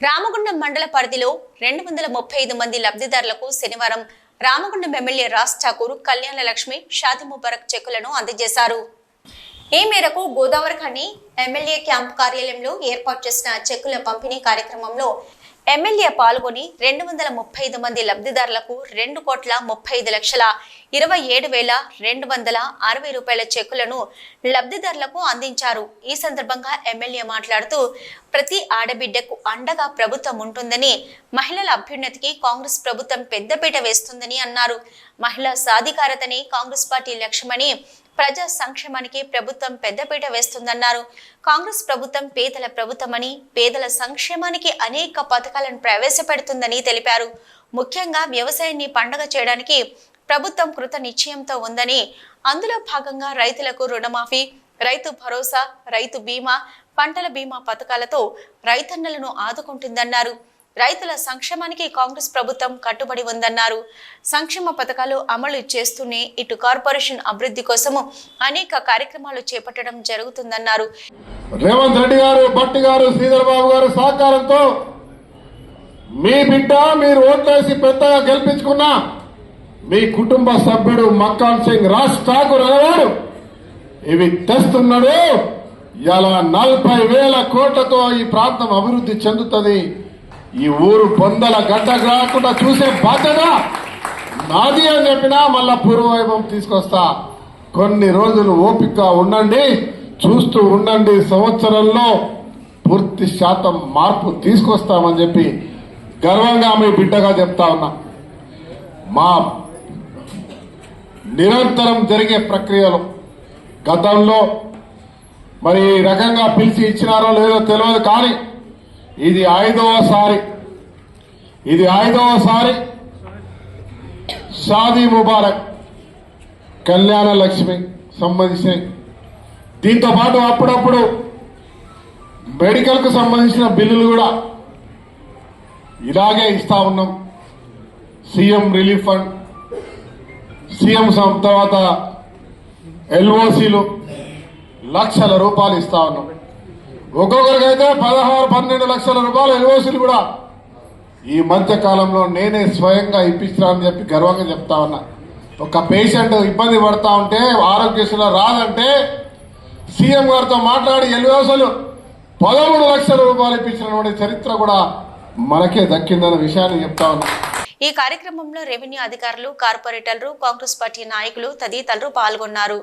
రామగుండం మండల పరిధిలో 235 మంది లబ్ధిదారులకు శనివారం రామగుండం ఎమ్మెల్యే రాజ్ ఠాకూర్ కళ్యాణ లక్ష్మి షాదీ ముబారక్ చెక్కులను అందజేశారు. ఈ మేరకు గోదావరిఖని ఎమ్మెల్యే క్యాంపు కార్యాలయంలో ఏర్పాటు చేసిన చెక్కుల పంపిణీ కార్యక్రమంలో ఎమ్మెల్యే పాల్గొని 235 మంది లబ్ధిదారులకు 2,35,27,260 రూపాయల చెక్కులను లబ్ధిదారులకు అందించారు. ఈ సందర్భంగా ఎమ్మెల్యే మాట్లాడుతూ ప్రతి ఆడబిడ్డకు అండగా ప్రభుత్వం ఉంటుందని, మహిళల అభ్యున్నతికి కాంగ్రెస్ ప్రభుత్వం పెద్దపీట వేస్తుందని అన్నారు. మహిళా సాధికారతని కాంగ్రెస్ పార్టీ లక్ష్యమని, ప్రజా సంక్షేమానికి ప్రభుత్వం పెద్దపీట వేస్తుందన్నారు. కాంగ్రెస్ ప్రభుత్వం పేదల ప్రభుత్వమని, పేదల సంక్షేమానికి అనేక పథకాలను ప్రవేశపెడుతుందని తెలిపారు. ముఖ్యంగా వ్యవసాయాన్ని పండగ చేయడానికి ప్రభుత్వం కృత నిశ్చయంతో ఉందని, అందులో భాగంగా రైతులకు రుణమాఫీ, రైతు భరోసా, రైతు బీమా, పంటల బీమా పథకాలతో రైతన్నలను ఆదుకుంటుందన్నారు. రైతుల సంక్షేమానికి కాంగ్రెస్ ప్రభుత్వం కట్టుబడి ఉందన్నారు. సంక్షేమ పథకాలు అమలు చేస్తూనే ఇటు కార్పొరేషన్ అభివృద్ధి కోసము అనేక కార్యక్రమాలు చేపట్టడం జరుగుతుందన్నారు. రేవంత్ రెడ్డి గారు, భట్టి గారు, శ్రీధర్ బాబు గారు సహకారంతో మీ బిడ్డ మీరు ఓట్లేసి పెద్దగా గెలిపించుకున్న మీ కుటుంబ సభ్యుడు మక్కాన్ సింగ్ రాజ్ ఠాకూర్ అనేవాడు ఇవి తెస్తున్నాడు. ఇలా 40,000 కోట్లతో ఈ ప్రాంతం అభివృద్ధి చెందుతుంది. ఈ ఊరు పొందల గడ్డ కాకుండా చూసే బాధ్యత నాది అని చెప్పినా మళ్ళా పూర్వవైభవం తీసుకొస్తా. కొన్ని రోజులు ఓపిక ఉండండి, చూస్తూ ఉండండి. సంవత్సరంలో పూర్తి శాతం మార్పు తీసుకొస్తామని చెప్పి గర్వంగా మీ బిడ్డగా చెప్తా ఉన్నా. మా నిరంతరం జరిగే ప్రక్రియలు గతంలో మరి ఈ రకంగా పిలిచి ఇచ్చినారో లేదో తెలియదు, కానీ ఇది 5వ సారి షాదీ ముబారక్ కళ్యాణ లక్ష్మి సంబంధించిన, దీంతో పాటు అప్పుడప్పుడు మెడికల్ కు సంబంధించిన బిల్లులు కూడా ఇలాగే ఇస్తా ఉన్నాం. సీఎం రిలీఫ్ ఫండ్, సీఎం తర్వాత ఎల్ఓసీలు లక్షల రూపాయలు ఇస్తా ఉన్నాం. ఒక్కొక్కరికైతే 16-12 లక్షల రూపాయలు ఎల్ఓసీలు కూడా ఈ మధ్య కాలంలో నేనే స్వయంగా ఇప్పిస్తానని చెప్పి గర్వంగా చెప్తా ఉన్నా. ఒక పేషెంట్ ఇబ్బంది పడతా ఉంటే ఆరోగ్యశ్రీలో రాదంటే సీఎం గారితో మాట్లాడి ఎల్ఓసీలు 13 లక్షల రూపాయలు ఇప్పించినటువంటి చరిత్ర కూడా మనకే దక్కిందన్న విషయాన్ని చెప్తా ఉన్నా. ఈ కార్యక్రమంలో రెవెన్యూ అధికారులు, కార్పొరేటర్లు, కాంగ్రెస్ పార్టీ నాయకులు తదితరులు పాల్గొన్నారు.